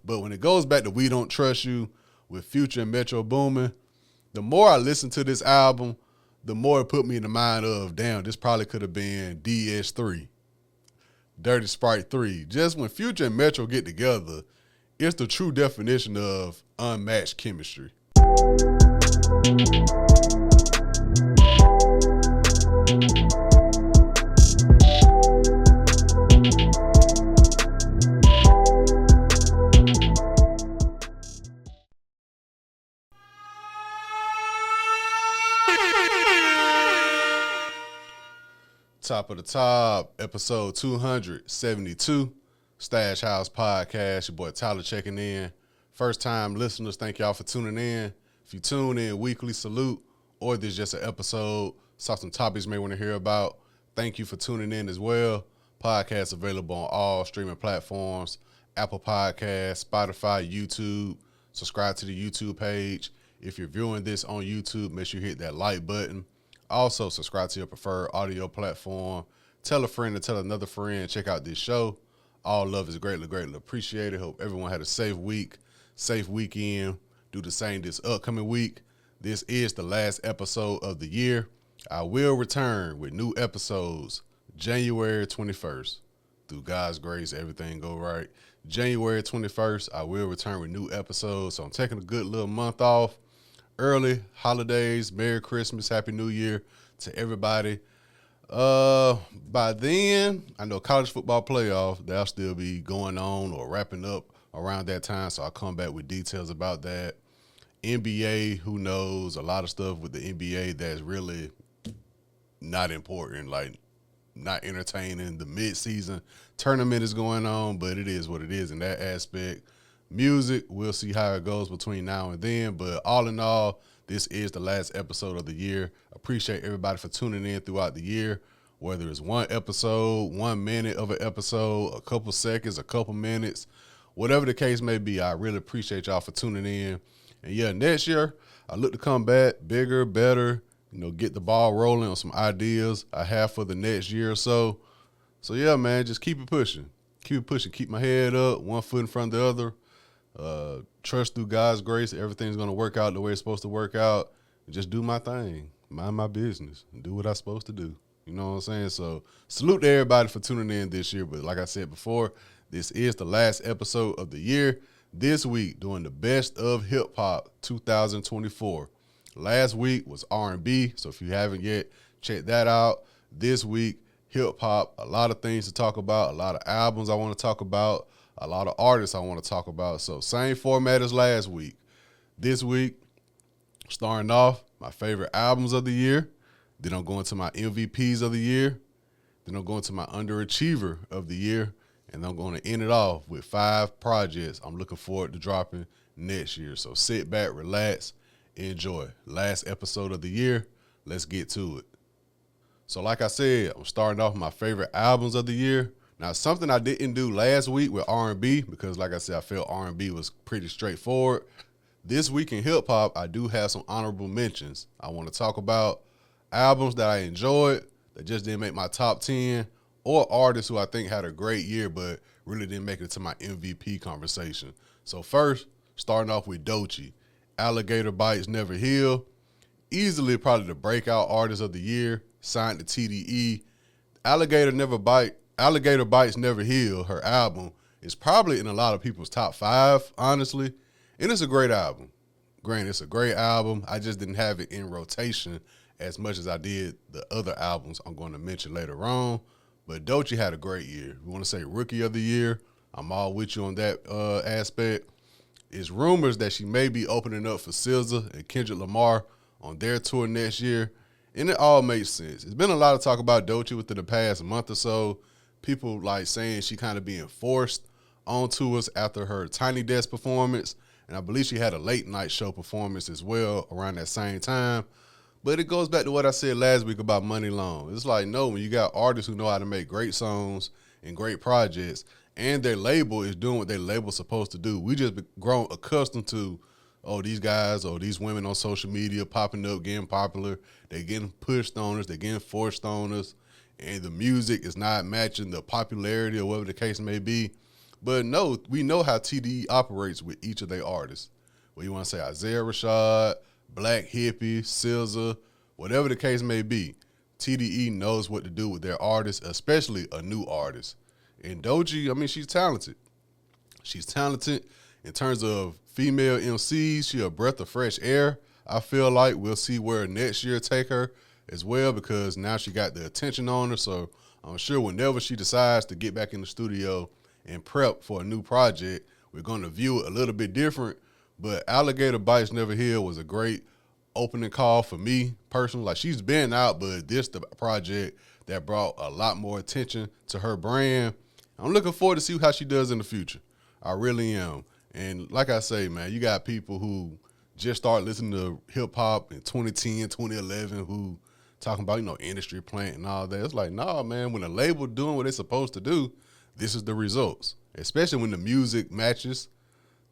But when it goes back to We Don't Trust You with Future and Metro Boomin, the more I listen to this album, the more it put me in the mind of, damn, this probably could have been DS3, Dirty Sprite 3. Just when Future and Metro get together, it's the true definition of unmatched chemistry. Top of the Top, episode 272, Stash House Podcast. Your boy Tyler checking in. First time listeners, thank y'all for tuning in. If you tune in weekly, salute, or this is just an episode, saw some topics you may want to hear about, thank you for tuning in as well. Podcast available on all streaming platforms, Apple Podcasts, Spotify, YouTube. Subscribe to the YouTube page. If you're viewing this on YouTube, make sure you hit that like button. Also, subscribe to your preferred audio platform. Tell a friend to tell another friend. Check out this show. All love is greatly, greatly appreciated. Hope everyone had a safe week, safe weekend. Do the same this upcoming week. This is the last episode of the year. I will return with new episodes January 21st. Through God's grace, everything go right. January 21st, I will return with new episodes. So I'm taking a good little month off. Early holidays, Merry Christmas, Happy New Year to everybody. By then, I know college football playoff, that'll still be going on or wrapping up around that time, so I'll come back with details about that. NBA, who knows, a lot of stuff with the NBA that's really not important, like not entertaining. The mid-season tournament is going on, but it is what it is in that aspect. Music, we'll see how it goes between now and then. But all in all, this is the last episode of the year. Appreciate everybody for tuning in throughout the year, whether it's one episode, 1 minute of an episode, a couple seconds, a couple minutes, whatever the case may be. I really appreciate y'all for tuning in. And yeah, next year, I look to come back bigger, better, get the ball rolling on some ideas I have for the next year or so. So yeah, man, just keep it pushing. Keep it pushing. Keep my head up, one foot in front of the other. Trust through God's grace, everything's going to work out the way it's supposed to work out. Just do my thing, mind my business, and do what I'm supposed to do. You know what I'm saying? So salute to everybody for tuning in this year. But like I said before, this is the last episode of the year. This week, doing the best of hip hop 2024. Last week was R&B, so if you haven't yet, check that out. This week, hip hop, a lot of things to talk about, a lot of albums I want to talk about, a lot of artists I want to talk about. So same format as last week. This week, starting off, my favorite albums of the year. Then I'm going to my MVPs of the year. Then I'm going to my underachiever of the year. And I'm going to end it off with 5 projects I'm looking forward to dropping next year. So sit back, relax, enjoy. Last episode of the year. Let's get to it. So like I said, I'm starting off with my favorite albums of the year. Now, something I didn't do last week with R&B, because like I said, I felt R&B was pretty straightforward. This week in hip-hop, I do have some honorable mentions. I want to talk about albums that I enjoyed that just didn't make my top 10, or artists who I think had a great year but really didn't make it to my MVP conversation. So first, starting off with Doechii. Alligator Bites Never Heal. Easily probably the breakout artist of the year, signed to TDE. Alligator Bites Never Heal, her album, is probably in a lot of people's top 5, honestly. And it's a great album. Granted, it's a great album. I just didn't have it in rotation as much as I did the other albums I'm going to mention later on. But Doechii had a great year. We want to say Rookie of the Year. I'm all with you on that aspect. It's rumors that she may be opening up for SZA and Kendrick Lamar on their tour next year. And it all makes sense. It's been a lot of talk about Doechii within the past month or so. People like saying she kind of being forced onto us after her Tiny Desk performance. And I believe she had a late night show performance as well around that same time. But it goes back to what I said last week about Money Long. It's like, no, when you got artists who know how to make great songs and great projects, and their label is doing what their label's supposed to do. We just grown accustomed to, these guys or these women on social media popping up, getting popular. They're getting pushed on us. They're getting forced on us. And the music is not matching the popularity or whatever the case may be. But no, we know how TDE operates with each of their artists. Well, you want to say Isaiah Rashad, Black Hippie, SZA, whatever the case may be, TDE knows what to do with their artists, especially a new artist. And Doechii, I mean, she's talented. She's talented in terms of female MCs. She a breath of fresh air. I feel like we'll see where next year take her as well, because now she got the attention on her. So I'm sure whenever she decides to get back in the studio and prep for a new project, we're going to view it a little bit different. But Alligator Bites Never Heal was a great opening call for me personally. Like, she's been out, but this the project that brought a lot more attention to her brand. I'm looking forward to see how she does in the future. I really am. And like I say, man, you got people who just start listening to hip-hop in 2010, 2011 who talking about, industry plant and all that. It's like, nah, man, when a label doing what it's supposed to do, this is the results, especially when the music matches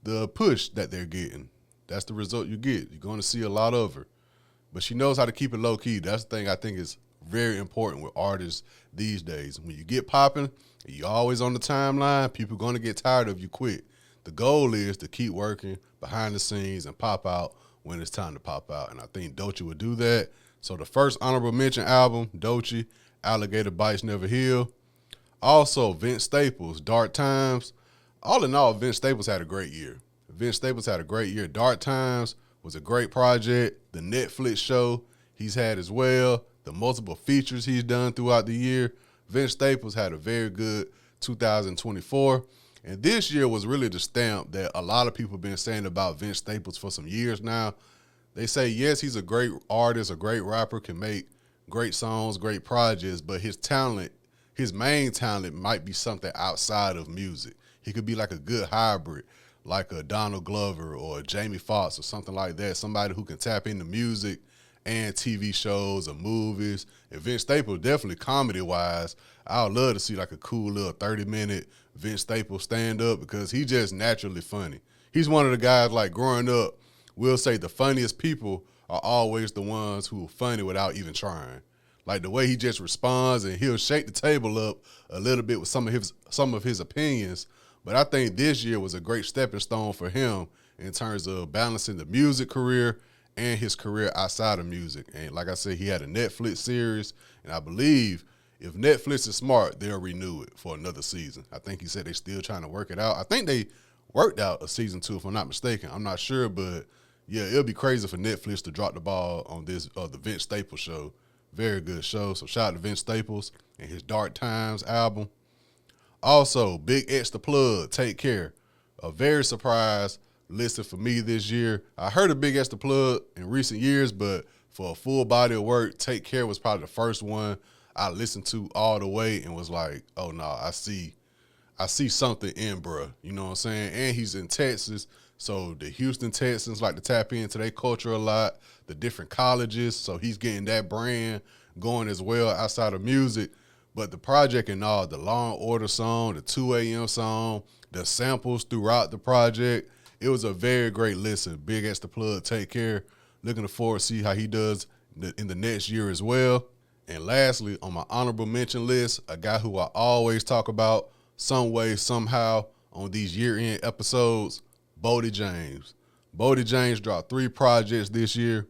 the push that they're getting. That's the result you get. You're going to see a lot of her. But she knows how to keep it low-key. That's the thing I think is very important with artists these days. When you get popping, you're always on the timeline, people are going to get tired of you quick. The goal is to keep working behind the scenes and pop out when it's time to pop out. And I think Doechii would do that. So the first honorable mention album, Doechii, Alligator Bites Never Heal. Also, Vince Staples, Dark Times. All in all, Vince Staples had a great year. Dark Times was a great project. The Netflix show he's had as well, the multiple features he's done throughout the year. Vince Staples had a very good 2024. And this year was really the stamp that a lot of people have been saying about Vince Staples for some years now. They say, yes, he's a great artist, a great rapper, can make great songs, great projects, but his talent, his main talent might be something outside of music. He could be like a good hybrid, like a Donald Glover or a Jamie Foxx or something like that, somebody who can tap into music and TV shows or movies. And Vince Staples, definitely comedy-wise, I would love to see like a cool little 30-minute Vince Staples stand-up, because he's just naturally funny. He's one of the guys, like, growing up, we'll say the funniest people are always the ones who are funny without even trying. Like, the way he just responds, and he'll shake the table up a little bit with some of his opinions. But I think this year was a great stepping stone for him in terms of balancing the music career and his career outside of music. And like I said, he had a Netflix series, and I believe if Netflix is smart, they'll renew it for another season. I think he said they're still trying to work it out. I think they worked out a season 2, if I'm not mistaken. I'm not sure, but yeah, it'll be crazy for Netflix to drop the ball on this the Vince Staples show. Very good show. So shout out to Vince Staples and his Dark Times album. Also, Big X the Plug, Take Care. A very surprise listen for me this year. I heard of Big X the Plug in recent years, but for a full body of work, Take Care was probably the first one I listened to all the way and was like, oh no, I see something in bruh. You know what I'm saying? And he's in Texas, so the Houston Texans like to tap into their culture a lot, the different colleges, so he's getting that brand going as well outside of music. But the project and all, the Law and Order song, the 2 a.m. song, the samples throughout the project, it was a very great listen. Big X the Plug, Take Care. Looking forward to see how he does in the next year as well. And lastly, on my honorable mention list, a guy who I always talk about some way, somehow on these year-end episodes, Boldy James. Boldy James dropped 3 projects this year.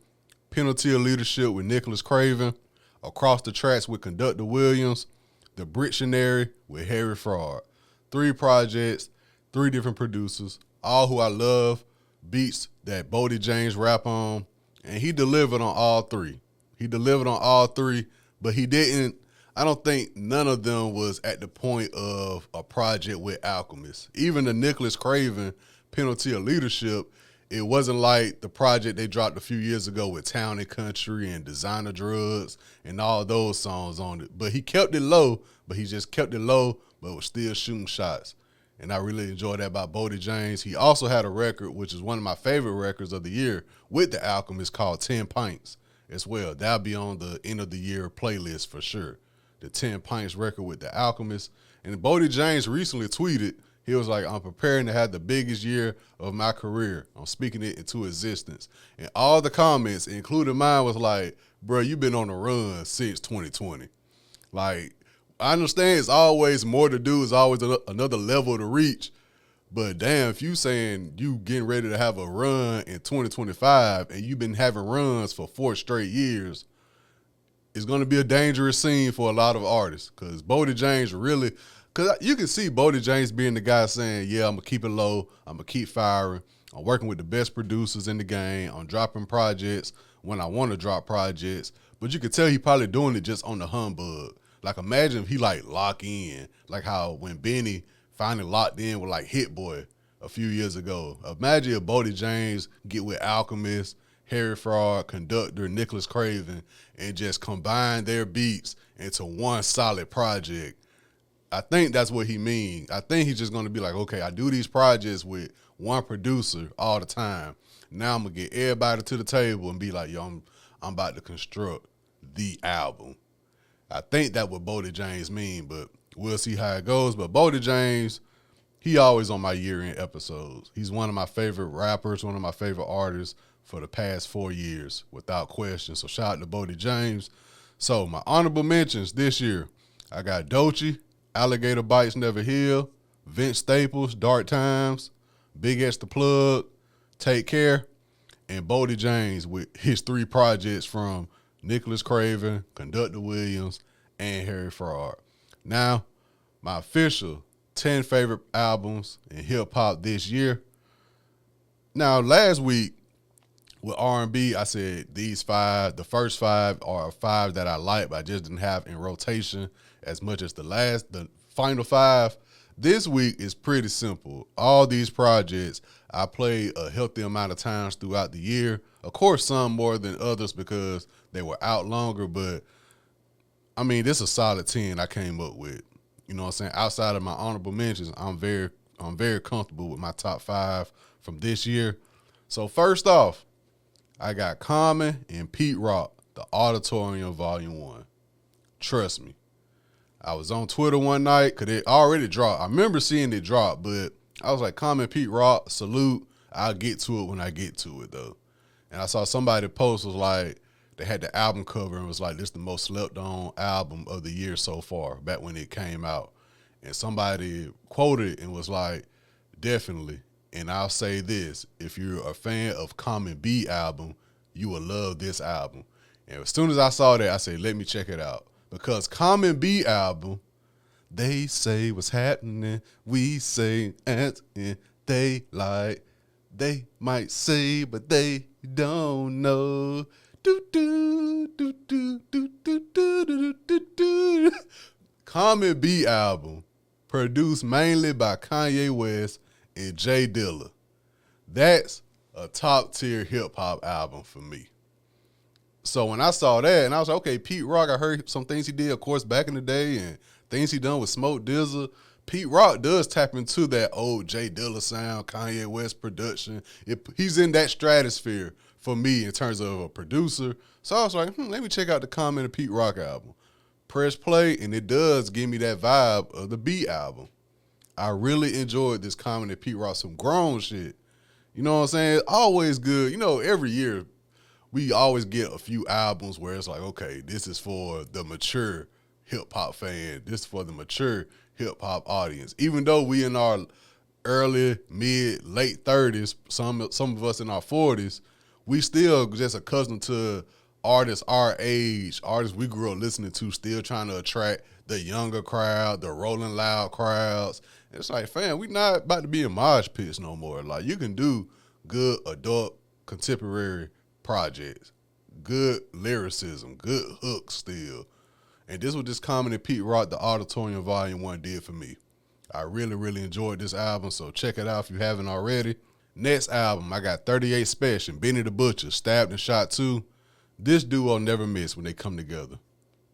Penalty of Leadership with Nicholas Craven, Across the Tracks with Conductor Williams, The Brictionary with Harry Fraud. 3 projects, 3 different producers, all who I love, beats that Boldy James rap on, and he delivered on all 3. But he didn't, I don't think none of them was at the point of a project with Alchemist. Even the Nicholas Craven Penalty of Leadership, it wasn't like the project they dropped a few years ago with Town and Country and Designer Drugs and all those songs on it. But he kept it low, but was still shooting shots. And I really enjoyed that about Boldy James. He also had a record, which is one of my favorite records of the year, with the Alchemist called 10 Pints as well. That'll be on the end of the year playlist for sure. The 10 Pints record with the Alchemist. And Boldy James recently tweeted, he was like, I'm preparing to have the biggest year of my career. I'm speaking it into existence. And all the comments, including mine, was like, bro, you've been on a run since 2020. Like, I understand it's always more to do. It's always another level to reach. But damn, if you saying you getting ready to have a run in 2025 and you've been having runs for 4 straight years, it's going to be a dangerous scene for a lot of artists. Because Boldy James really, because you can see Boldy James being the guy saying, yeah, I'm going to keep it low. I'm going to keep firing. I'm working with the best producers in the game. I'm dropping projects when I want to drop projects. But you could tell he probably doing it just on the humbug. Like, imagine if he, like, lock in. Like how when Benny finally locked in with, like, Hit Boy a few years ago. Imagine if Boldy James get with Alchemist, Harry Fraud, Conductor, Nicholas Craven, and just combine their beats into one solid project. I think that's what he means. I think he's just going to be like, okay, I do these projects with one producer all the time. Now I'm going to get everybody to the table and be like, yo, I'm about to construct the album. I think that's what Boldy James mean, but we'll see how it goes. But Boldy James, he always on my year-end episodes. He's one of my favorite rappers, one of my favorite artists for the past 4 years, without question. So shout out to Boldy James. So my honorable mentions this year, I got Doechii, Alligator Bites Never Heal, Vince Staples, Dark Times, Big X the Plug, Take Care, and Boldy James with his 3 projects from Nicholas Craven, Conductor Williams, and Harry Fraud. Now, my official 10 favorite albums in hip-hop this year. Now, last week with R&B, I said these 5, the first 5 are 5 that I like, but I just didn't have in rotation as much as the final 5. This week is pretty simple. All these projects I played a healthy amount of times throughout the year. Of course, some more than others because they were out longer, but I mean, this is a solid 10 I came up with. You know what I'm saying? Outside of my honorable mentions, I'm very comfortable with my top 5 from this year. So first off, I got Common and Pete Rock, The Auditorium Volume 1. Trust me. I was on Twitter one night because it already dropped. I remember seeing it drop, but I was like, Common, Pete Rock, salute. I'll get to it when I get to it, though. And I saw somebody post was like, they had the album cover and was like, this is the most slept on album of the year so far, back when it came out. And somebody quoted and was like, definitely. And I'll say this, if you're a fan of Common B album, you will love this album. And as soon as I saw that, I said, let me check it out. Because Common B album, they say what's happening, we say it's in daylight. They might say, but they don't know. Do, do, do, do, do, do, do, do, do, do. Common B album, produced mainly by Kanye West and Jay Dilla. That's a top-tier hip-hop album for me. So when I saw that, and I was like, okay, Pete Rock, I heard some things he did, of course, back in the day, and things he done with Smoke DZA. Pete Rock does tap into that old Jay Dilla sound, Kanye West production. He's in that stratosphere for me in terms of a producer. So I was like, let me check out the Common and Pete Rock album. Press play, and it does give me that vibe of the B album. I really enjoyed this Common and Pete Rock, some grown shit. You know what I'm saying? It's always good. You know, every year we always get a few albums where it's like, okay, this is for the mature hip-hop fan. This is for the mature hip-hop audience. Even though we in our early, mid, late 30s, some of us in our 40s, we still just accustomed to artists our age, artists we grew up listening to, still trying to attract the younger crowd, the Rolling Loud crowds. It's like, fam, we not about to be in mosh pits no more. Like, you can do good adult contemporary projects, good lyricism, good hooks still. And this was just Common and Pete Rock, The Auditorium Volume 1 did for me. I really, really enjoyed this album, so check it out if you haven't already. Next album, I got 38 Special, Benny the Butcher, Stabbed and Shot 2. This duo never miss when they come together.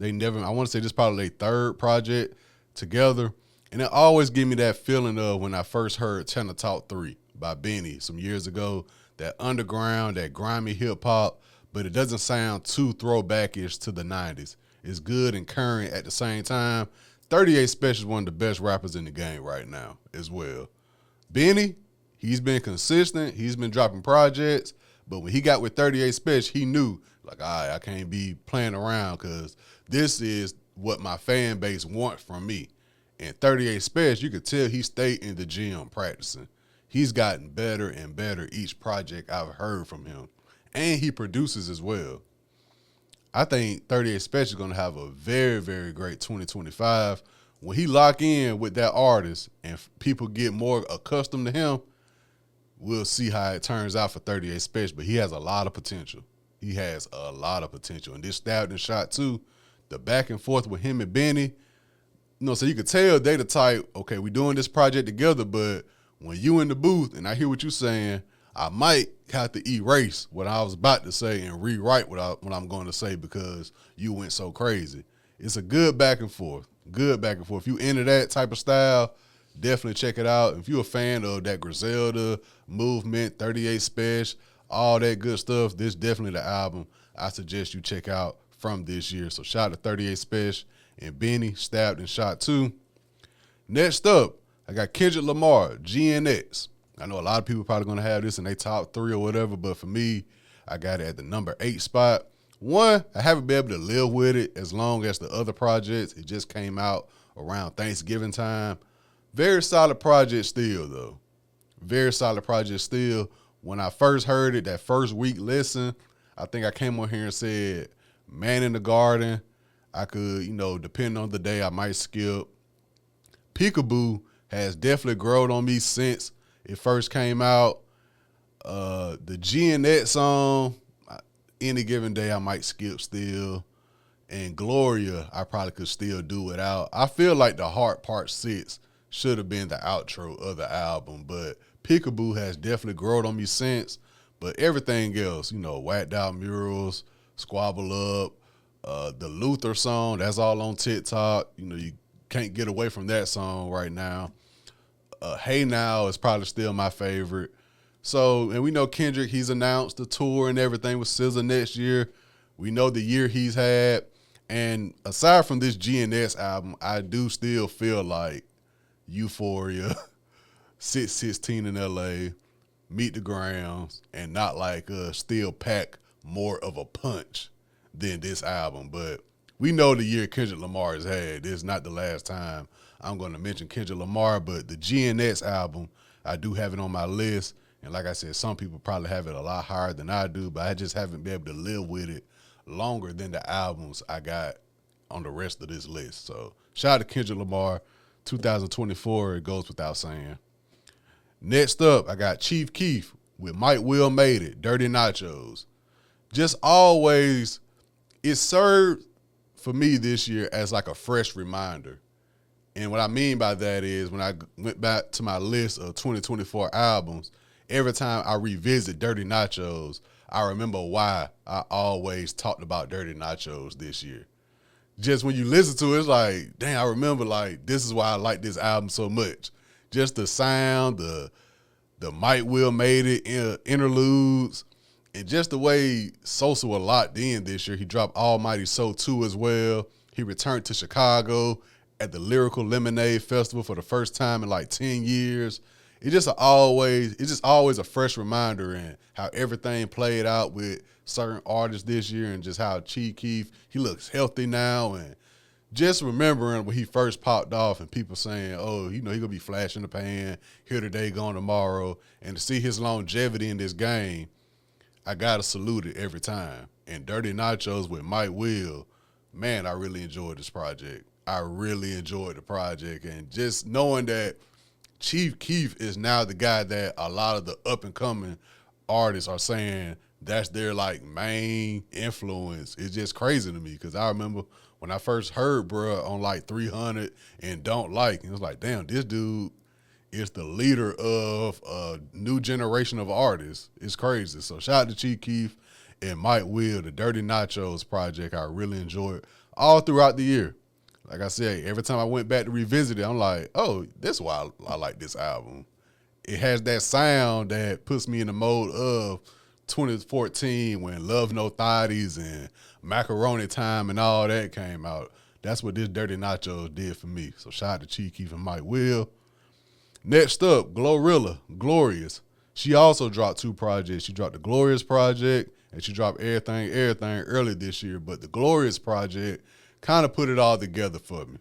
I want to say this is probably their 3rd project together. And it always give me that feeling of when I first heard Tenor Talk 3 by Benny some years ago. That underground, that grimy hip-hop, but it doesn't sound too throwback-ish to the 90s. It's good and current at the same time. 38 Special is one of the best rappers in the game right now as well. Benny, he's been consistent. He's been dropping projects. But when he got with 38 Special, he knew, like, all right, I can't be playing around because this is what my fan base want from me. And 38 Special, you could tell he stayed in the gym practicing. He's gotten better and better each project I've heard from him. And he produces as well. I think 38 Special is going to have a very, very great 2025. When he lock in with that artist and people get more accustomed to him, we'll see how it turns out for 38 Special. But he has a lot of potential. He has a lot of potential. And this Stabbed and Shot too, the back and forth with him and Benny, so you could tell they the type, okay, we doing this project together, but when you in the booth and I hear what you saying, I might have to erase what I was about to say and rewrite what I'm going to say because you went so crazy. It's a good back and forth. Good back and forth. If you into that type of style, definitely check it out. If you're a fan of that Griselda movement, 38 Special, all that good stuff, this is definitely the album I suggest you check out from this year. So shout out to 38 Special and Benny, Stabbed and Shot 2. Next up, I got Kendrick Lamar, GNX. I know a lot of people probably going to have this in their top 3 or whatever, but for me, I got it at the number 8 spot. One, I haven't been able to live with it as long as the other projects. It just came out around Thanksgiving time. Very solid project still, though. Very solid project still. When I first heard it, that first week listen, I think I came on here and said, Man in the Garden. I could, depending on the day, I might skip. Peekaboo has definitely grown on me since it first came out. The GNX song, any given day, I might skip still. And Gloria, I probably could still do without. I feel like The Heart Part 6 should have been the outro of the album, but Peekaboo has definitely grown on me since. But everything else, Whacked Out Murals, Squabble Up, the Luther song, that's all on TikTok. You can't get away from that song right now. Hey Now is probably still my favorite. So, and we know Kendrick, he's announced the tour and everything with SZA next year. We know the year he's had. And aside from this GNS album, I do still feel like Euphoria, 616 in LA, Meet the Grounds, and Not Like Us still pack more of a punch than this album. But we know the year Kendrick Lamar has had. This is not the last time I'm going to mention Kendrick Lamar, but the GNX album, I do have it on my list. And like I said, some people probably have it a lot higher than I do, but I just haven't been able to live with it longer than the albums I got on the rest of this list. So shout out to Kendrick Lamar. 2024, it goes without saying. Next up, I got Chief Keef with Mike Will Made It, Dirty Nachos. Just always, it served for me this year as like a fresh reminder. And what I mean by that is when I went back to my list of 2024 albums, every time I revisit Dirty Nachos, I remember why I always talked about Dirty Nachos this year. Just when you listen to it, it's like, damn, I remember like this is why I like this album so much. Just the sound, the Mike Will Made It interludes, and just the way Sosa was locked in this year. He dropped Almighty So 2 as well. He returned to Chicago at the Lyrical Lemonade Festival for the first time in like 10 years. It's just always a fresh reminder and how everything played out with certain artists this year and just how Chief Keef, he looks healthy now, and just remembering when he first popped off and people saying, oh, he gonna be flash in the pan, here today, gone tomorrow, and to see his longevity in this game, I gotta salute it every time. And Dirty Nachos with Mike Will, man, I really enjoyed this project. I really enjoyed the project, and just knowing that Chief Keef is now the guy that a lot of the up-and-coming artists are saying that's their, like, main influence. It's just crazy to me because I remember when I first heard bruh on, like, 300 and Don't Like, and it was like, damn, this dude is the leader of a new generation of artists. It's crazy. So shout out to Chief Keef and Mike Will, the Dirty Nachos project. I really enjoyed all throughout the year. Like I said, every time I went back to revisit it, I'm like, oh, that's why I like this album. It has that sound that puts me in the mode of 2014 when Love No Thotties and Macaroni Time and all that came out. That's what this Dirty Nachos did for me. So shout out to Chief Keef and Mike Will. Next up, Glorilla, Glorious. She also dropped 2 projects. She dropped the Glorious project and she dropped Everything early this year. But the Glorious project kind of put it all together for me.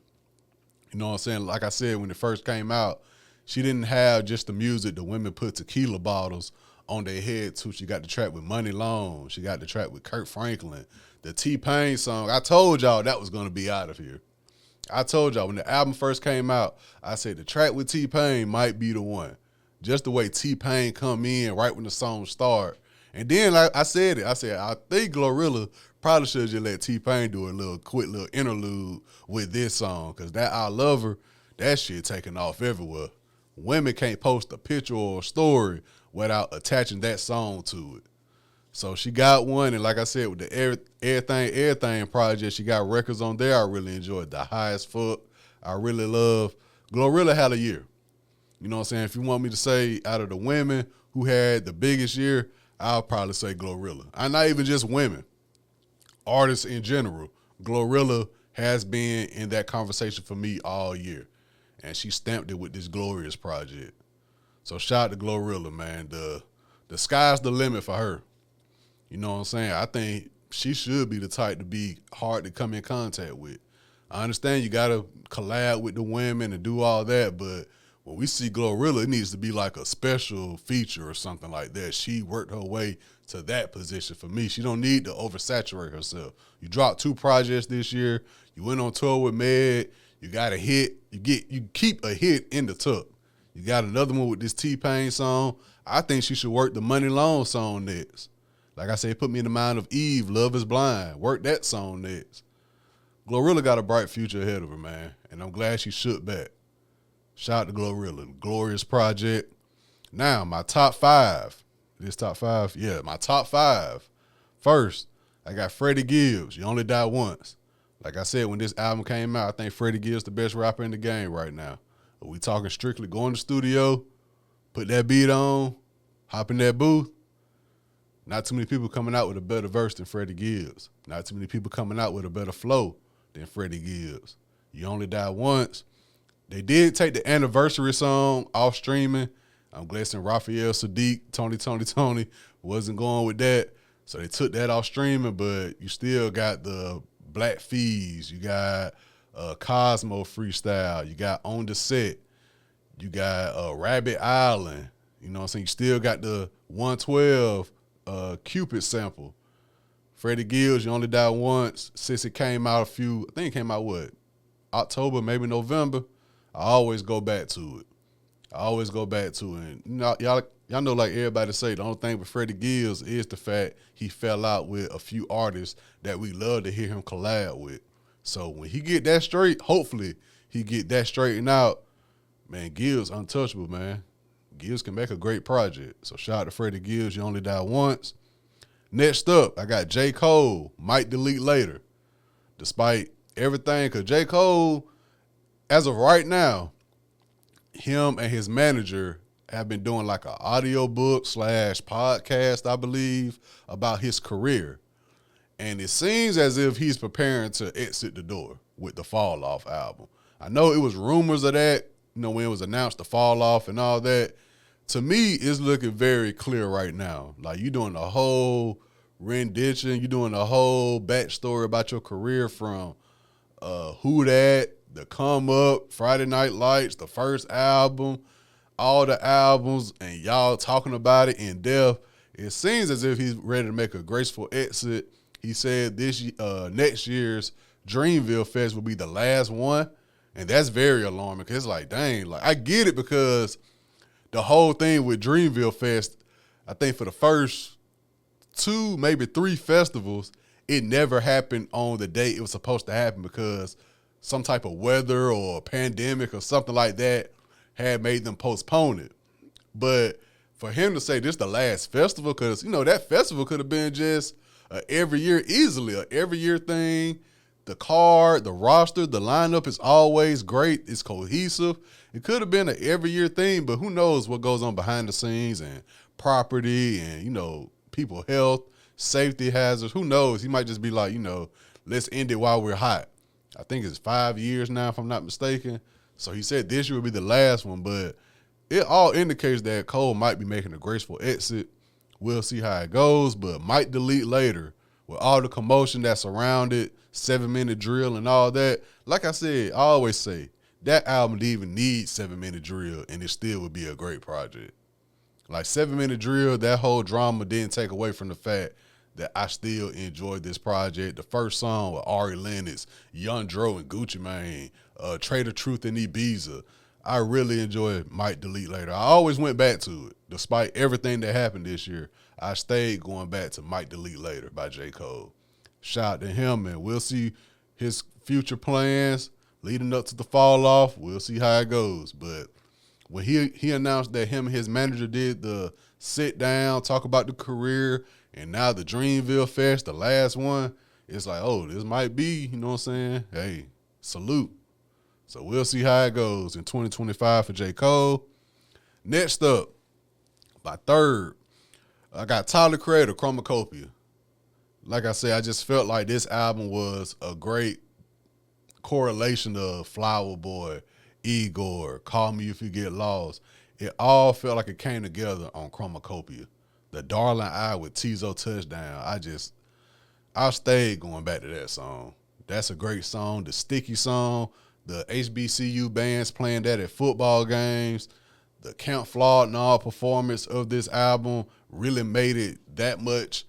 You know what I'm saying? Like I said, when it first came out, she didn't have just the music. The women put tequila bottles on their head too. She got the track with Money Long. She got the track with Kirk Franklin. The T-Pain song, I told y'all that was going to be out of here. I told y'all when the album first came out, I said the track with T-Pain might be the one. Just the way T-Pain come in right when the song start. And then like I said, I think Glorilla probably should just let T-Pain do a quick little interlude with this song, because that I Love Her, that shit taking off everywhere. Women can't post a picture or a story without attaching that song to it. So she got one, and like I said, with the Everything project, she got records on there I really enjoyed. The High as Fuck, I really love. Glorilla had a year. You know what I'm saying? If you want me to say out of the women who had the biggest year, I'll probably say Glorilla. And not even just women, artists in general. Glorilla has been in that conversation for me all year. And she stamped it with this Glorious project. So shout out to Glorilla, man. The sky's the limit for her. You know what I'm saying? I think she should be the type to be hard to come in contact with. I understand you got to collab with the women and do all that, but when we see Glorilla, it needs to be like a special feature or something like that. She worked her way to that position for me. She don't need to oversaturate herself. You dropped 2 projects this year. You went on tour with Meg. You got a hit. You keep a hit in the tuck. You got another one with this T-Pain song. I think she should work the Money Long song next. Like I said, put me in the mind of Eve, Love is Blind. Work that song next. Glorilla got a bright future ahead of her, man, and I'm glad she shook back. Shout out to Glorilla, Glorious project. Now, my top 5. This top 5? Yeah, my top 5. First, I got Freddie Gibbs, You Only Die Once. Like I said, when this album came out, I think Freddie Gibbs the best rapper in the game right now. Are we talking strictly go in the studio, put that beat on, hop in that booth? Not too many people coming out with a better verse than Freddie Gibbs. Not too many people coming out with a better flow than Freddie Gibbs. You Only Die Once. They did take the anniversary song off streaming. I'm guessing Raphael Sadiq, Tony wasn't going with that. So they took that off streaming, but you still got the Black Fees. You got Cosmo Freestyle. You got On the Set. You got Rabbit Island. You know what I'm saying? You still got the 112 Cupid sample. Freddie Gibbs, You Only Die Once. Since it came out I think it came out October, maybe November. I always go back to it. And y'all know, like everybody say, the only thing with Freddie Gibbs is the fact he fell out with a few artists that we love to hear him collab with. So when he get that straight, hopefully he get that straightened out. Man, Gibbs untouchable, man. Gibbs can make a great project. So shout out to Freddie Gibbs, You Only Die Once. Next up, I got J. Cole, Might Delete Later. Despite everything, because J. Cole, as of right now, him and his manager have been doing like an audiobook / podcast, I believe, about his career. And it seems as if he's preparing to exit the door with the Fall Off album. I know it was rumors of that, when it was announced the Fall Off and all that. To me, it's looking very clear right now. Like, you doing a whole rendition, you doing a whole backstory about your career from Who That, The Come Up, Friday Night Lights, the first album, all the albums, and y'all talking about it in depth. It seems as if he's ready to make a graceful exit. He said next year's Dreamville Fest will be the last one, and that's very alarming because it's like, dang, like I get it because the whole thing with Dreamville Fest, I think for the first 2, maybe 3 festivals, it never happened on the date it was supposed to happen because some type of weather or pandemic or something like that had made them postpone it. But for him to say this is the last festival, because, that festival could have been just every year easily, every year thing. The card, the roster, the lineup is always great. It's cohesive. It could have been an every year thing, but who knows what goes on behind the scenes and property and, people health, safety hazards. Who knows? He might just be like, let's end it while we're hot. I think it's 5 years now, if I'm not mistaken. So he said this year will be the last one, but it all indicates that Cole might be making a graceful exit. We'll see how it goes, but Might Delete Later with all the commotion that surrounded 7-minute drill and all that. Like I said, I always say that album didn't even need 7-minute drill, and it still would be a great project. Like 7-minute drill, that whole drama didn't take away from the fact that I still enjoyed this project. The first song with Ari Lennox, Young Dro and Gucci Mane, Trader Truth and Ibiza. I really enjoyed Might Delete Later. I always went back to it. Despite everything that happened this year, I stayed going back to Might Delete Later by J. Cole. Shout out to him, and we'll see his future plans leading up to the fall off. We'll see how it goes. But when he announced that him and his manager did the sit down, talk about the career, and now the Dreamville Fest, the last one, it's like, oh, this might be, you know what I'm saying? Hey, salute. So we'll see how it goes in 2025 for J. Cole. Next up, my third, I got Tyler Creator, Chromacopia. Like I said, I just felt like this album was a great correlation of Flower Boy, Igor, Call Me If You Get Lost. It all felt like it came together on Chromacopia. The Darling Eye with Tizo Touchdown. I stayed going back to that song. That's a great song. The Sticky song, the HBCU bands playing that at football games, the Count Flawed and all performance of this album really made it that much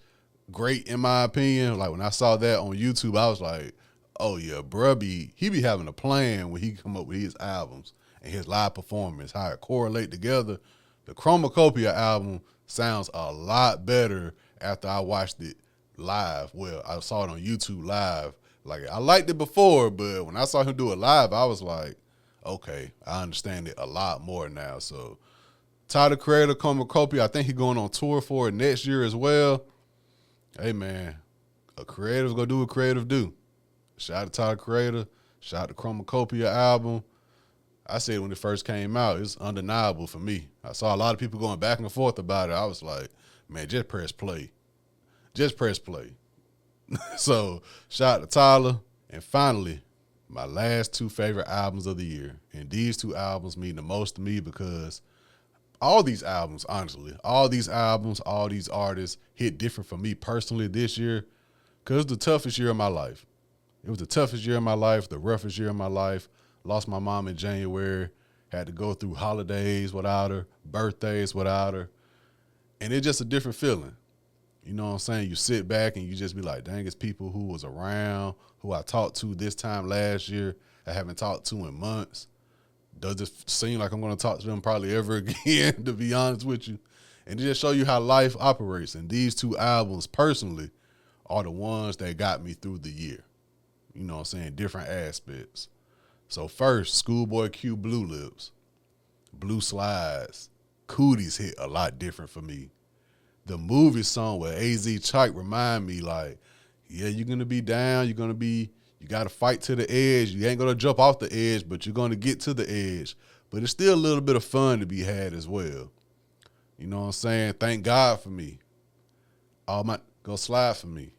great in my opinion. Like when I saw that on YouTube, I was like, oh yeah, bruh, he be having a plan when he come up with his albums and his live performance, how it correlate together. The Chromacopia album sounds a lot better after I watched it live. Well, I saw it on YouTube live. Like I liked it before, but when I saw him do it live, I was like, okay, I understand it a lot more now. So Tyler Creator, Chromacopia, I think he's going on tour for it next year as well. Hey man, a creator's gonna do what creative do. Shout out to Tyler Creator, shout out to Chromacopia album. I said when it first came out, it's undeniable for me. I saw a lot of people going back and forth about it. I was like, man, just press play. Just press play. So shout out to Tyler. And finally, my last two favorite albums of the year. And these two albums mean the most to me because all these albums, honestly, all these albums, all these artists hit different for me personally this year because it's the toughest year of my life. It was the toughest year of my life, the roughest year of my life. Lost my mom in January, had to go through holidays without her, birthdays without her. And it's just a different feeling. You know what I'm saying? You sit back and you just be like, dang, it's people who was around, who I talked to this time last year, I haven't talked to in months. Does it seem like I'm going to talk to them probably ever again, to be honest with you? And to just show you how life operates. And these two albums, personally, are the ones that got me through the year. You know what I'm saying? Different aspects. So first, Schoolboy Q, Blue Lips, Blue Slides, Cooties hit a lot different for me. The movie song with AZ Chike remind me like, yeah, you're going to be down, you got to fight to the edge. You ain't going to jump off the edge, but you're going to get to the edge. But it's still a little bit of fun to be had as well. You know what I'm saying? Thank God for me. Go Slide for me.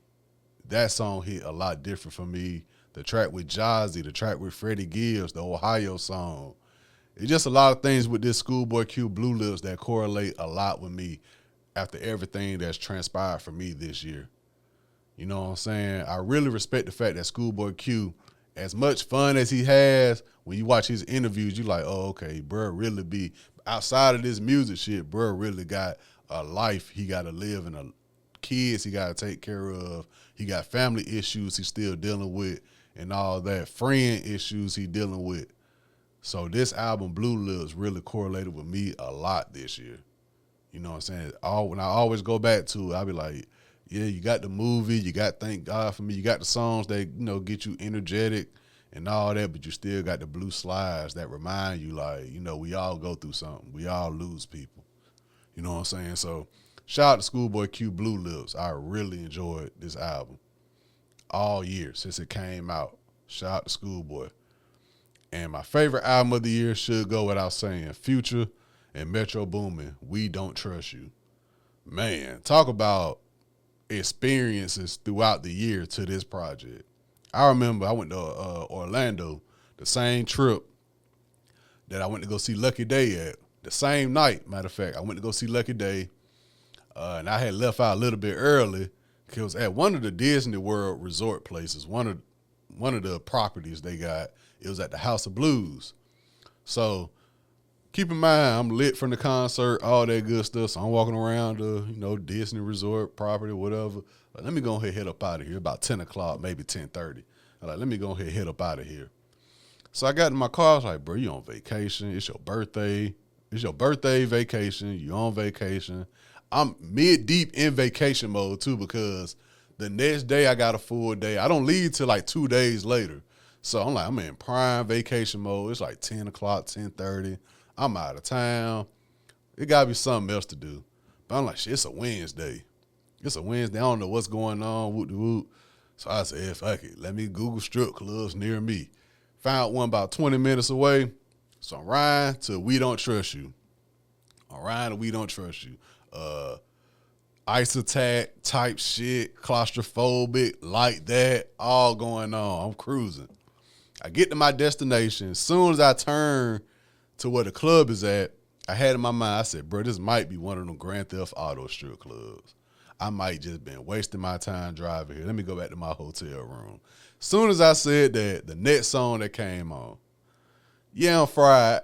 That song hit a lot different for me. The track with Jazzy, the track with Freddie Gibbs, the Ohio song. It's just a lot of things with this Schoolboy Q, Blue Lips that correlate a lot with me after everything that's transpired for me this year. You know what I'm saying? I really respect the fact that Schoolboy Q, as much fun as he has, when you watch his interviews, you like, oh, okay, bro, really be, outside of this music shit, bro, really got a life he got to live and a kids he got to take care of. He got family issues he's still dealing with and all that, friend issues he dealing with. So this album, Blue Lips, really correlated with me a lot this year. You know what I'm saying? When I always go back to it, I'll be like, yeah, you got the movie, you got Thank God for Me, you got the songs that, you know, get you energetic and all that, but you still got the blue slides that remind you, like, you know, we all go through something. We all lose people. You know what I'm saying? So shout out to Schoolboy Q, Blue Lips. I really enjoyed this album all year since it came out. Shout out to Schoolboy. And my favorite album of the year should go without saying, Future and Metro Boomin, We Don't Trust You. Man, talk about experiences throughout the year to this project. I remember I went to Orlando, the same trip that I went to go see Lucky Day at, the same night, matter of fact. I went to go see Lucky Day, and I had left out a little bit early It was at one of the Disney World resort places, one of the properties they got. It was at the House of Blues. So keep in mind, I'm lit from the concert, all that good stuff. So I'm walking around the, Disney resort property, whatever. Like, let me go ahead and head up out of here. About 10 o'clock, maybe 10:30. I'm like, let me go ahead and head up out of here. So I got in my car. I was like, bro, you on vacation. It's your birthday. It's your birthday vacation. You on vacation. I'm mid-deep in vacation mode, too, because the next day I got a full day. I don't leave till like 2 days later. So I'm like, I'm in prime vacation mode. It's like 10 o'clock, 10:30. I'm out of town. It got to be something else to do. But I'm like, shit, it's a Wednesday. It's a Wednesday. I don't know what's going on. Whoop-de-whoop. So I said, fuck it. Let me Google strip clubs near me. Found one about 20 minutes away. So I'm riding to We Don't Trust You. Ice attack type shit, claustrophobic, like that, all going on. I'm cruising. I get to my destination. As soon as I turn to where the club is at, I had in my mind, I said, bro, this might be one of them Grand Theft Auto strip clubs. I might just been wasting my time driving here. Let me go back to my hotel room. As soon as I said that, the next song that came on, Yeah, I'm Fried.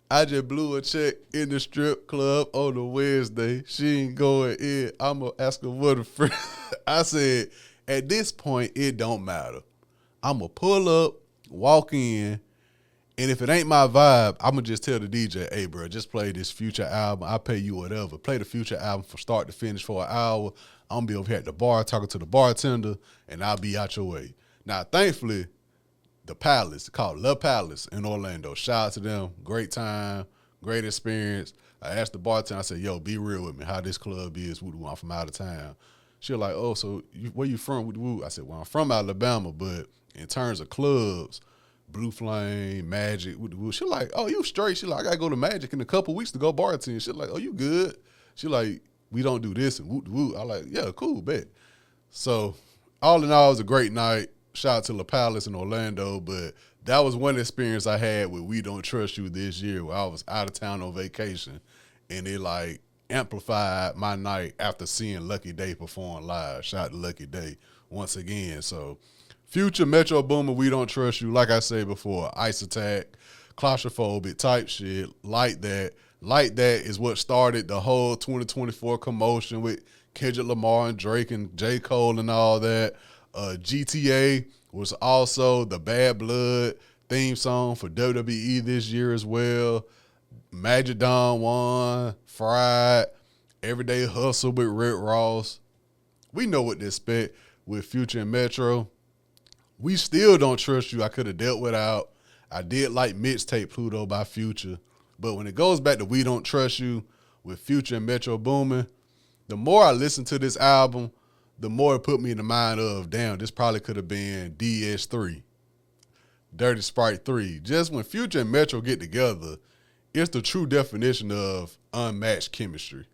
I just blew a check in the strip club on a Wednesday. She ain't going in. I'm going to ask her what a friend. I said, at this point, it don't matter. I'm going to pull up, walk in, and if it ain't my vibe, I'm going to just tell the DJ, hey, bro, just play this Future album. I'll pay you whatever. Play the Future album from start to finish for an hour. I'm going to be over here at the bar talking to the bartender, and I'll be out your way. Now, thankfully, the Palace, called La Palace in Orlando. Shout out to them. Great time, great experience. I asked the bartender, I said, yo, be real with me, how this club is. I'm from out of town. She was like, oh, so where you from? I said, well, I'm from Alabama, but in terms of clubs, Blue Flame, Magic, she like, oh, you straight. She like, I got to go to Magic in a couple weeks to go bartend. She like, oh, you good? She like, we don't do this and woo. I like, yeah, cool, bet. So all in all, it was a great night. Shout out to La Palace in Orlando, but that was one experience I had with We Don't Trust You this year where I was out of town on vacation, and it like amplified my night after seeing Lucky Day perform live. Shout out to Lucky Day once again. So Future, Metro Boomin, We Don't Trust You, like I said before, Ice Attack, claustrophobic type shit, like that. Like that is what started the whole 2024 commotion with Kendrick Lamar and Drake and J. Cole and all that. GTA was also the Bad Blood theme song for WWE this year as well. Magic Don Juan, Fried, Everyday Hustle with Rick Ross. We know what to expect with Future and Metro. We still don't trust you. I could have dealt without. I did like Mixtape Pluto by Future. But when it goes back to We Don't Trust You with Future and Metro Boomin, the more I listen to this album, the more it put me in the mind of, damn, this probably could have been DS3, Dirty Sprite 3. Just when Future and Metro get together, it's the true definition of unmatched chemistry.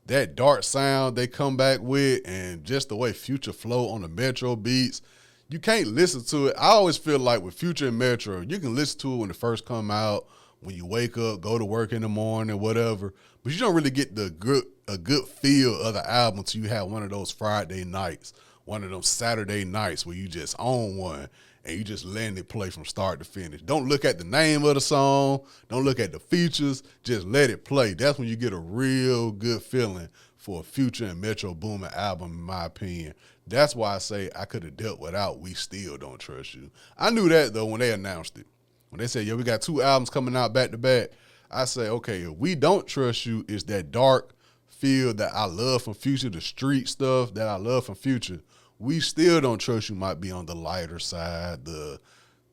That dark sound they come back with and just the way Future flow on the Metro beats, you can't listen to it. I always feel like with Future and Metro, you can listen to it when it first come out, when you wake up, go to work in the morning, whatever, but you don't really get a good feel of the album until you have one of those Friday nights, one of those Saturday nights where you just own one and you just letting it play from start to finish. Don't look at the name of the song. Don't look at the features. Just let it play. That's when you get a real good feeling for a Future and Metro Boomin album, in my opinion. That's why I say I could have dealt without We Still Don't Trust You. I knew that, though, when they announced it. When they said, we got 2 albums coming out back to back, I say, okay, if We Don't Trust You is that dark feel that I love from Future, the street stuff that I love from Future. We Still Don't Trust You might be on the lighter side, the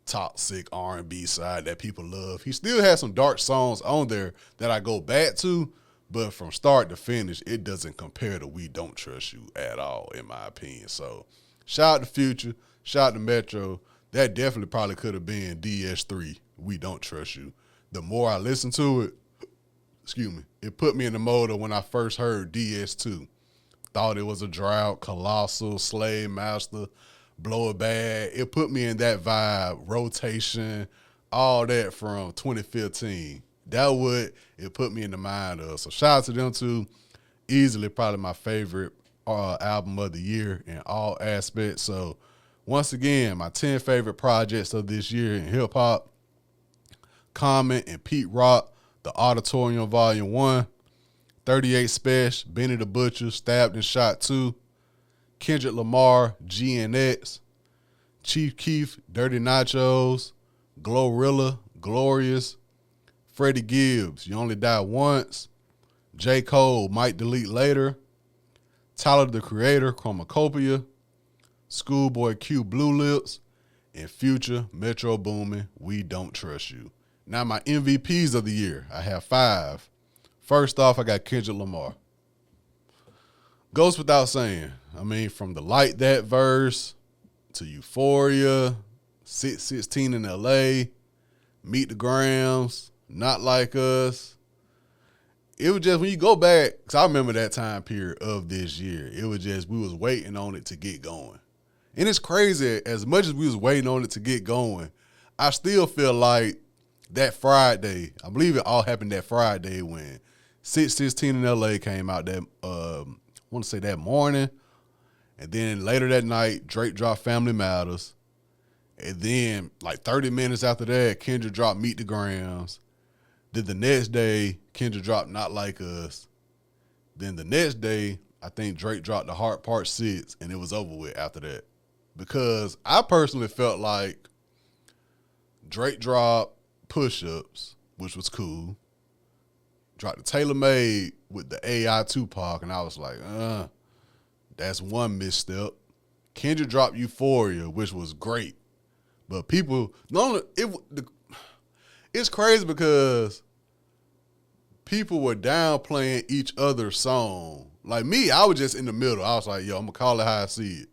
toxic R&B side that people love. He still has some dark songs on there that I go back to, but from start to finish, it doesn't compare to We Don't Trust You at all, in my opinion. So shout out to Future, shout out to Metro. That definitely probably could have been DS3, We Don't Trust You. The more I listen to it, it put me in the mode of when I first heard DS2. Thought it was a drought, Colossal, Slave Master, Blow a Bag. It put me in that vibe, Rotation, all that from 2015. That would it put me in the mind of. So shout out to them too. Easily probably my favorite album of the year in all aspects. So once again, my 10 favorite projects of this year in hip hop: Common and Pete Rock, The Auditorium Volume 1, 38 Special, Benny the Butcher, Stabbed and Shot 2, Kendrick Lamar, GNX, Chief Keef, Dirty Nachos, Glorilla, Glorious, Freddie Gibbs, You Only Die Once, J. Cole, Might Delete Later, Tyler the Creator, Chromacopia, Schoolboy Q, Blue Lips, and Future, Metro Boomin, We Don't Trust You. Now my MVPs of the year, I have 5. First off, I got Kendrick Lamar. Goes without saying. I mean, from the Like That verse to Euphoria, 616 in LA, Meet the Grams, Not Like Us. It was just, when you go back, because I remember that time period of this year, it was just, we was waiting on it to get going. And it's crazy, as much as we was waiting on it to get going, I still feel like that Friday, I believe it all happened that Friday when 616 in LA came out that, I want to say that morning. And then later that night, Drake dropped Family Matters. And then like 30 minutes after that, Kendrick dropped Meet the Grams. Then the next day, Kendrick dropped Not Like Us. Then the next day, I think Drake dropped The Heart Part 6, and it was over with after that. Because I personally felt like Drake dropped Push-Ups, which was cool. Dropped the Taylor Made with the AI Tupac, and I was like, that's one misstep. Kendrick dropped Euphoria, which was great. But people, it's crazy because people were downplaying each other's song. Like me, I was just in the middle. I was like, yo, I'm going to call it how I see it.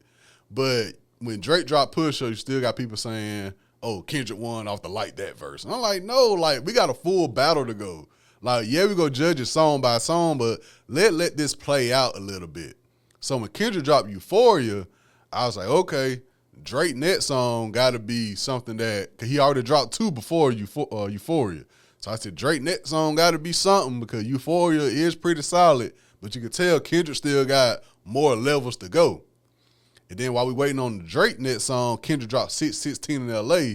But when Drake dropped Pusha, you still got people saying, oh, Kendrick won off the Like That verse. And I'm like, no, like, we got a full battle to go. Like, yeah, we go judge it song by song, but let this play out a little bit. So when Kendrick dropped Euphoria, I was like, okay, Drake next song got to be something that, because he already dropped 2 before Euphoria. So I said, Drake next song got to be something, because Euphoria is pretty solid, but you can tell Kendrick still got more levels to go. And then while we waiting on the Drake next song, Kendrick dropped 616 in LA.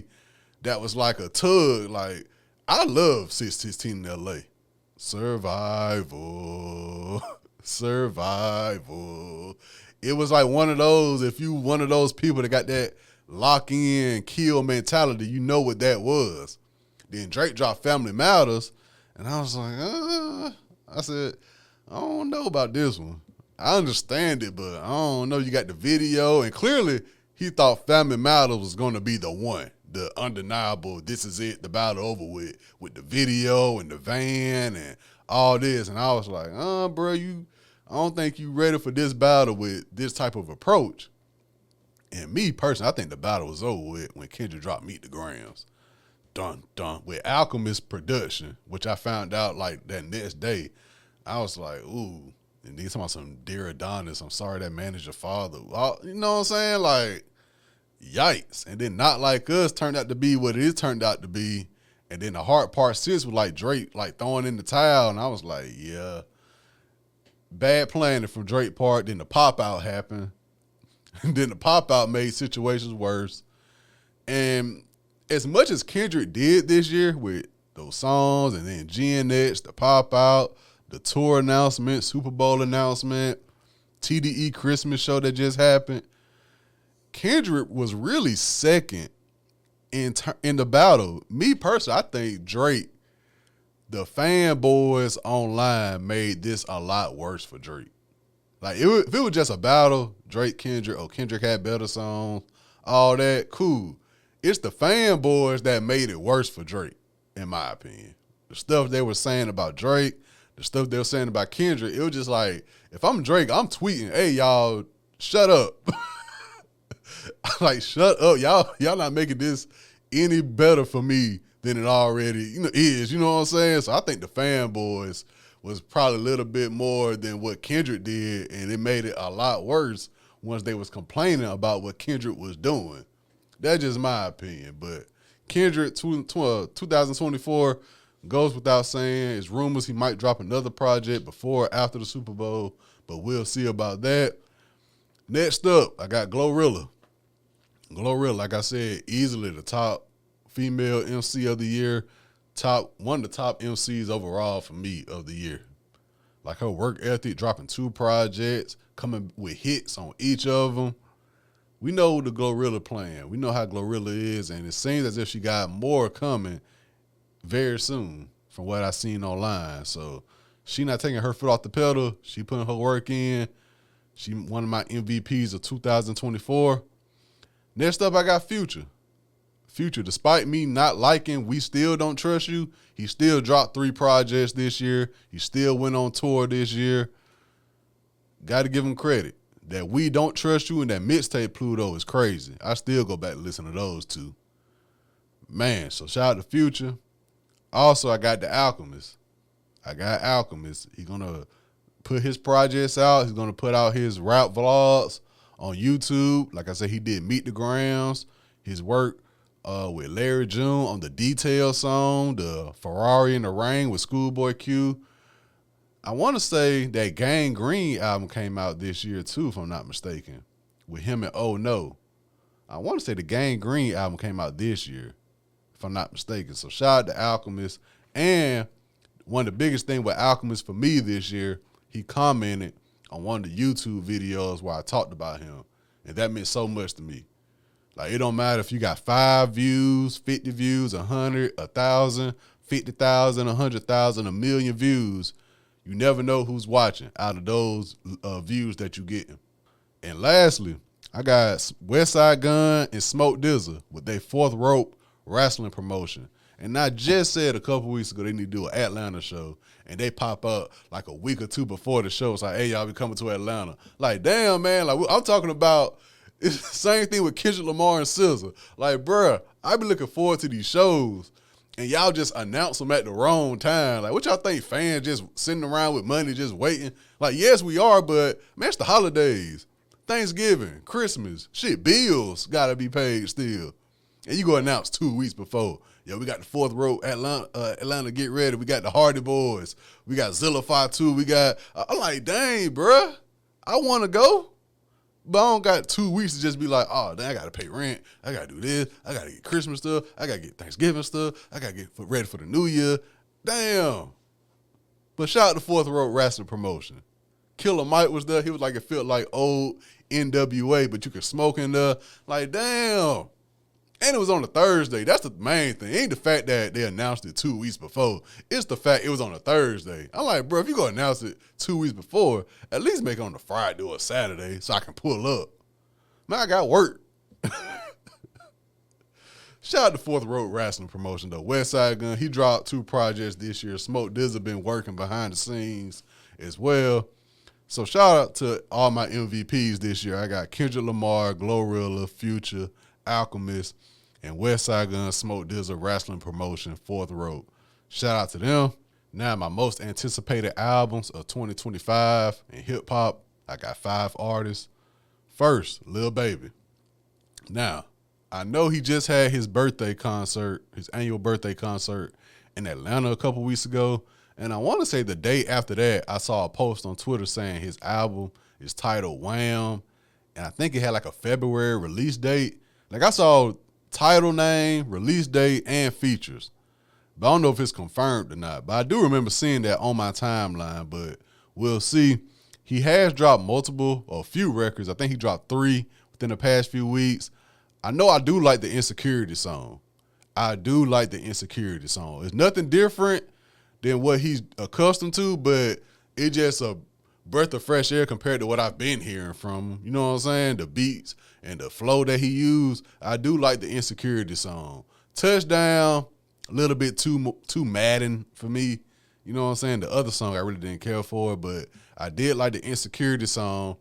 That was like a tug. Like, I love 616 in LA. Survival. Survival. It was like one of those, if you one of those people that got that lock in, kill mentality, you know what that was. Then Drake dropped Family Matters, and I was like, I said, I don't know about this one. I understand it, but I don't know. You got the video, and clearly he thought Family Matters was going to be the one, the undeniable, this is it, the battle over with the video and the van and all this. And I was like, bro, I don't think you ready for this battle with this type of approach. And me personally, I think the battle was over with when Kendrick dropped Meet the Grams. Dun, dun. With Alchemist production, which I found out like that next day. I was like, ooh. And then talking about some Dear Adonis, I'm sorry that man is your father. You know what I'm saying? Like, yikes. And then Not Like Us turned out to be what it turned out to be. And then the Heart Part 6 was like Drake like throwing in the towel. And I was like, yeah. Bad planning from Drake part. Then the pop-out happened. And then the pop-out made situations worse. And as much as Kendrick did this year with those songs and then GNX, the pop-out, the tour announcement, Super Bowl announcement, TDE Christmas show that just happened, Kendrick was really second in the battle. Me personally, I think Drake, the fanboys online made this a lot worse for Drake. Like, if it was just a battle, Drake, Kendrick, Kendrick had better songs, all that, cool. It's the fanboys that made it worse for Drake, in my opinion. The stuff they were saying about Drake, the stuff they were saying about Kendrick, it was just like, if I'm Drake, I'm tweeting, hey, y'all, shut up. Like, shut up. Y'all not making this any better for me than it already is. You know what I'm saying? So I think the fanboys was probably a little bit more than what Kendrick did, and it made it a lot worse once they was complaining about what Kendrick was doing. That's just my opinion. But Kendrick, 2024, Goes without saying, it's rumors he might drop another project before or after the Super Bowl, but we'll see about that. Next up, I got Glorilla. Glorilla, like I said, easily the top female MC of the year, one of the top MCs overall for me of the year. Like her work ethic, dropping 2 projects, coming with hits on each of them. We know the Glorilla playing. We know how Glorilla is, and it seems as if she got more coming very soon from what I've seen online. So she not taking her foot off the pedal. She putting her work in. She one of my MVPs of 2024. Next up, I got Future. Future, despite me not liking We Still Don't Trust You, he still dropped 3 projects this year. He still went on tour this year. Got to give him credit. That We Don't Trust You and that mixtape Pluto is crazy. I still go back and listen to those 2. Man, so shout out to Future. Also, I got The Alchemist. He's going to put his projects out. He's going to put out his rap vlogs on YouTube. Like I said, he did Meet the Grams. His work with Larry June on the Detail song, the Ferrari in the Rain with Schoolboy Q. I want to say that Gang Green album came out this year too, if I'm not mistaken, with him and Oh No. I want to say the Gang Green album came out this year, if I'm not mistaken. So shout out to Alchemist. And one of the biggest things with Alchemist for me this year, he commented on one of the YouTube videos where I talked about him. And that meant so much to me. Like, it don't matter if you got 5 views, 50 views, 100, 1,000, 50,000, 100,000, 1,000,000 views. You never know who's watching out of those views that you getting. And lastly, I got Westside Gunn and Smoke DZA with their 4th Rope wrestling promotion. And I just said a couple weeks ago they need to do an Atlanta show. And they pop up like a week or 2 before the show. It's like, hey, y'all be coming to Atlanta. Like, damn, man. Like, I'm talking about it's the same thing with Kendrick Lamar and SZA. Like, bruh, I be looking forward to these shows. And y'all just announce them at the wrong time. Like, what y'all think, fans just sitting around with money just waiting? Like, yes, we are, but, man, it's the holidays. Thanksgiving, Christmas, shit, bills got to be paid still. And you go announce 2 weeks before. Yo, we got the 4th Rope, Atlanta, get ready. We got the Hardy Boys. We got Zillify 2. We got, I'm like, dang, bruh, I want to go. But I don't got 2 weeks to just be like, oh, dang, I got to pay rent. I got to do this. I got to get Christmas stuff. I got to get Thanksgiving stuff. I got to get ready for the new year. Damn. But shout out to 4th Rope Wrestling Promotion. Killer Mike was there. He was like, it felt like old NWA, but you could smoke in there. Like, damn. And it was on a Thursday. That's the main thing. It ain't the fact that they announced it 2 weeks before. It's the fact it was on a Thursday. I'm like, bro, if you go announce it 2 weeks before, at least make it on a Friday or a Saturday so I can pull up. Man, I got work. Shout out to 4th Rope Wrestling Promotion, though. Westside Gunn, he dropped 2 projects this year. Smoke DZA been working behind the scenes as well. So shout out to all my MVPs this year. I got Kendrick Lamar, Glorilla, Future, Alchemist, and Westside Gunn, Smoke DZA Wrestling Promotion, 4th Rope. Shout out to them. Now my most anticipated albums of 2025 in hip-hop, I got 5 artists. First, Lil Baby. Now, I know he just had his annual birthday concert in Atlanta a couple weeks ago, and I want to say the day after that, I saw a post on Twitter saying his album is titled Wham, and I think it had like a February release date. Like, I saw title name, release date, and features. But I don't know if it's confirmed or not. But I do remember seeing that on my timeline, but we'll see. He has dropped a few records. I think he dropped 3 within the past few weeks. I know I do like the Insecurity song. It's nothing different than what he's accustomed to, but it's just a breath of fresh air compared to what I've been hearing from him. You know what I'm saying? The beats and the flow that he used. I do like the Insecurity song. Touchdown, a little bit too Madden for me. You know what I'm saying? The other song I really didn't care for, but I did like the Insecurity song.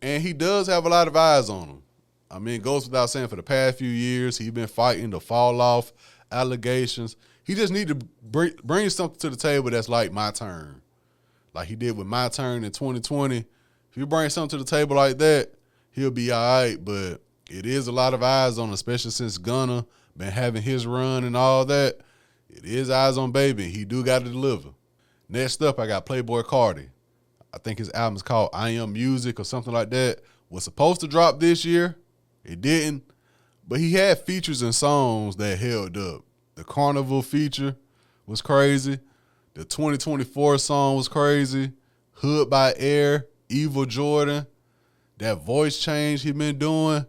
And he does have a lot of eyes on him. I mean, it goes without saying, for the past few years, he's been fighting the fall off allegations. He just need to bring something to the table that's like My Turn. Like he did with My Turn in 2020. If you bring something to the table like that, he'll be all right. But it is a lot of eyes on him, especially since Gunna been having his run and all that. It is Eyes on Baby. He do got to deliver. Next up, I got Playboi Carti. I think his album is called I Am Music or something like that. Was supposed to drop this year. It didn't. But he had features and songs that held up. The Carnival feature was crazy. The 2024 song was crazy. Hood by Air, Evil Jordan. That voice change he been doing.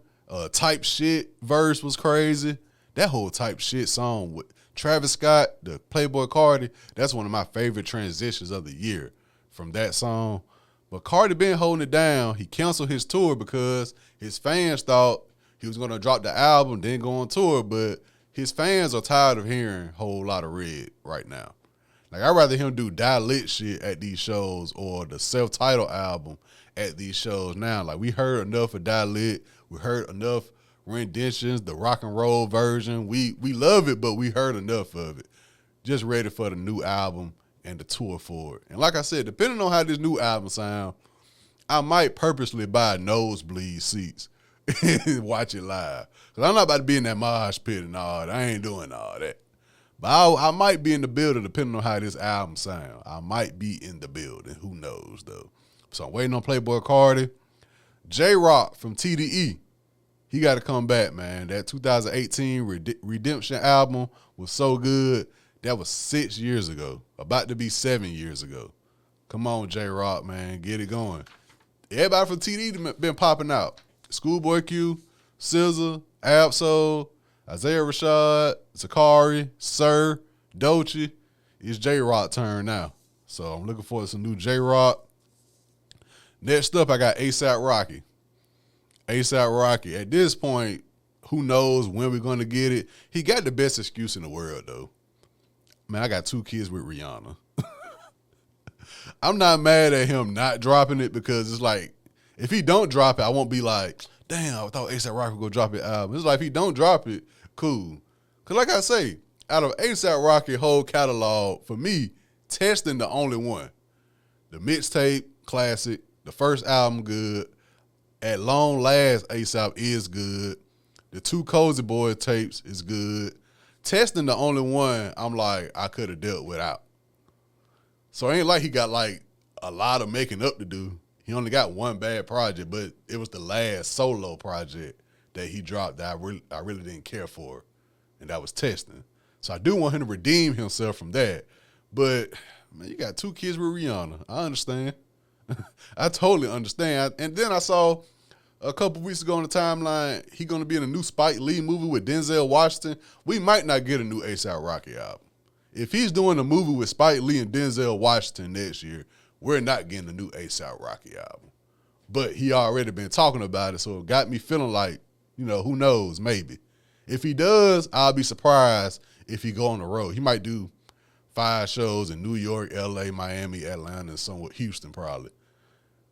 Type Shit verse was crazy. That whole Type Shit song with Travis Scott, the Playboi Carti, that's one of my favorite transitions of the year from that song. But Carti been holding it down. He canceled his tour because his fans thought he was going to drop the album, then go on tour, but his fans are tired of hearing Whole Lotta Red right now. Like, I'd rather him do Die Lit shit at these shows or the self-titled album at these shows now. Like, we heard enough of Die Lit. We heard enough renditions, the rock and roll version. We love it, but we heard enough of it. Just ready for the new album and the tour for it. And like I said, depending on how this new album sound, I might purposely buy nosebleed seats and watch it live. Because I'm not about to be in that mosh pit and all that. I ain't doing all that. But I might be in the building depending on how this album sound. I might be in the building. Who knows, though. So I'm waiting on Playboi Carti. J-Rock from TDE. He got to come back, man. That 2018 Redemption album was so good. That was 6 years ago. About to be 7 years ago. Come on, J-Rock, man. Get it going. Everybody from TDE been popping out. Schoolboy Q, SZA, Ab-Soul, Isaiah Rashad, Zakari, Sir, Doechii. It's J-Rock turn now. So I'm looking forward to some new J-Rock. Next up, I got A$AP Rocky. A$AP Rocky. At this point, who knows when we're going to get it. He got the best excuse in the world, though. Man, I got 2 kids with Rihanna. I'm not mad at him not dropping it because it's like, if he don't drop it, I won't be like, damn, I thought A$AP Rocky would go drop his album. It's like, if he don't drop it, cool. Because like I say, out of A$AP Rocky whole catalog, for me, Testing the only one. The mixtape, classic. The first album, good. At long last, A$AP is good. The 2 Cozy Boy tapes is good. Testing the only one I'm like, I could have dealt without. So it ain't like he got like a lot of making up to do. He only got one bad project, but it was the last solo project that he dropped that I really didn't care for, and that was Testing. So I do want him to redeem himself from that. But, man, you got 2 kids with Rihanna. I understand. I totally understand. And then I saw a couple weeks ago on the timeline, he going to be in a new Spike Lee movie with Denzel Washington. We might not get a new A$AP Rocky album. If he's doing a movie with Spike Lee and Denzel Washington next year, we're not getting a new A$AP Rocky album. But he already been talking about it, so it got me feeling like, you know, who knows, maybe. If he does, I'll be surprised if he go on the road. He might do 5 shows in New York, L.A., Miami, Atlanta, and somewhat Houston probably.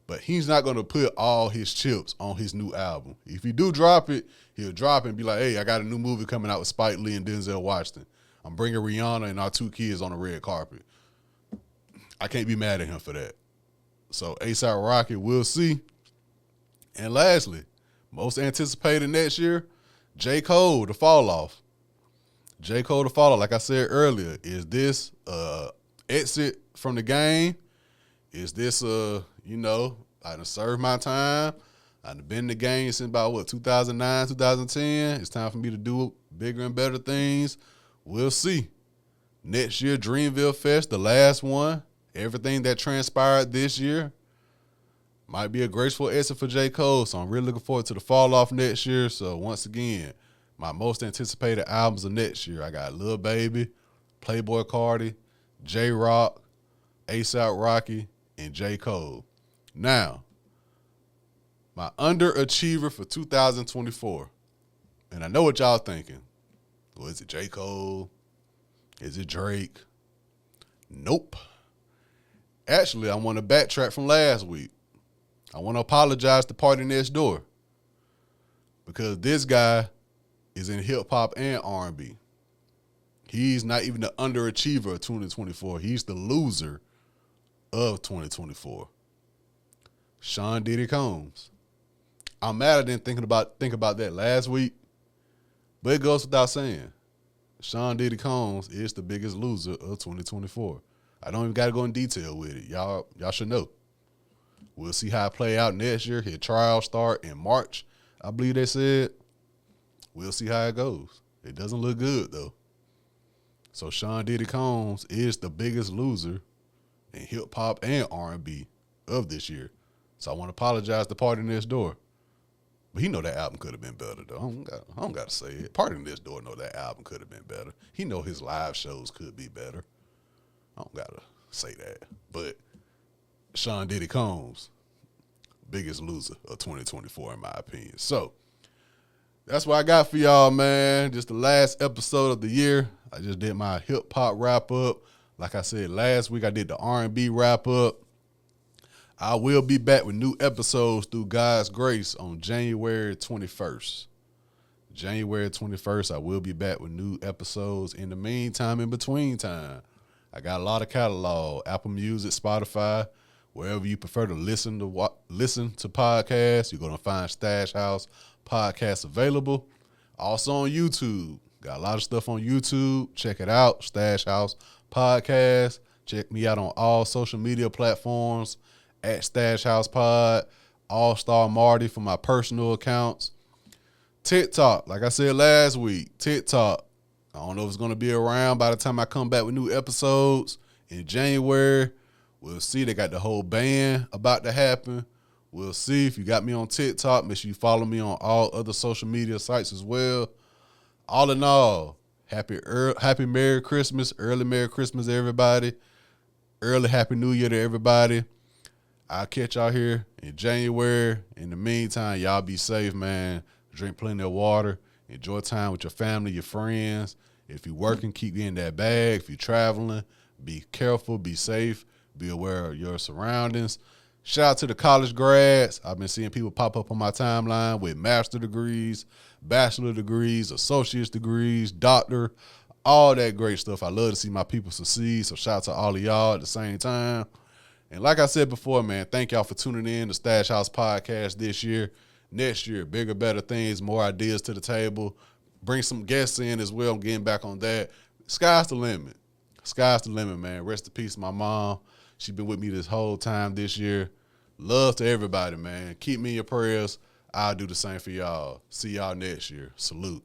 But he's not going to put all his chips on his new album. If he do drop it, he'll drop it and be like, hey, I got a new movie coming out with Spike Lee and Denzel Washington. I'm bringing Rihanna and our 2 kids on the red carpet. I can't be mad at him for that. So A$AP Rocky, we'll see. And lastly, most anticipated next year, J. Cole, The Fall Off. J. Cole, The Fall Off, like I said earlier, is this exit from the game? Is this, you know, I done served my time. I done been in the game since about, 2009, 2010. It's time for me to do bigger and better things. We'll see. Next year, Dreamville Fest, the last one. Everything that transpired this year might be a graceful exit for J. Cole, so I'm really looking forward to The Fall Off next year. So once again, my most anticipated albums of next year, I got Lil Baby, Playboi Carti, J-Rock, A$AP Rocky, and J. Cole. Now, my underachiever for 2024, and I know what y'all thinking. Well, is it J. Cole? Is it Drake? Nope. Actually, I want to backtrack from last week. I want to apologize to Party Next Door because this guy is in hip-hop and R&B. He's not even the underachiever of 2024. He's the loser of 2024. Sean Diddy Combs. I'm mad I didn't think about that last week, but it goes without saying. Sean Diddy Combs is the biggest loser of 2024. I don't even got to go in detail with it. Y'all should know. We'll see how it play out next year. His trial start in March, I believe they said. We'll see how it goes. It doesn't look good, though. So Sean Diddy Combs is the biggest loser in hip-hop and R&B of this year. So I want to apologize to Party Next Door. But he know that album could have been better, though. I don't got to say it. Party Next Door know that album could have been better. He know his live shows could be better. I don't got to say that. But Sean Diddy Combs, biggest loser of 2024 in my opinion. So that's what I got for y'all, man. Just the last episode of the year. I just did my hip-hop wrap-up. Like I said, last week I did the R&B wrap-up. I will be back with new episodes through God's grace on January 21st. January 21st, I will be back with new episodes. In the meantime, in between time, I got a lot of catalog, Apple Music, Spotify, wherever you prefer to listen to podcasts. You're going to find Stash House Podcasts available. Also on YouTube. Got a lot of stuff on YouTube. Check it out, Stash House Podcast. Check me out on all social media platforms at Stash House Pod. All-Star Marty for my personal accounts. TikTok, like I said last week, TikTok. I don't know if it's going to be around by the time I come back with new episodes in January. We'll see. They got the whole ban about to happen. We'll see. If you got me on TikTok, make sure you follow me on all other social media sites as well. All in all, happy Merry Christmas, early Merry Christmas, everybody. Early Happy New Year to everybody. I'll catch y'all here in January. In the meantime, y'all be safe, man. Drink plenty of water. Enjoy time with your family, your friends. If you're working, keep getting that bag. If you're traveling, be careful, be safe, be aware of your surroundings. Shout out to the college grads. I've been seeing people pop up on my timeline with master degrees, bachelor degrees, associate's degrees, doctor, all that great stuff. I love to see my people succeed, so shout out to all of y'all at the same time. And like I said before, man, thank y'all for tuning in to Stash House Podcast this year. Next year, bigger, better things, more ideas to the table. Bring some guests in as well. I'm getting back on that. Sky's the limit. Sky's the limit, man. Rest in peace, my mom. She's been with me this whole time this year. Love to everybody, man. Keep me in your prayers. I'll do the same for y'all. See y'all next year. Salute.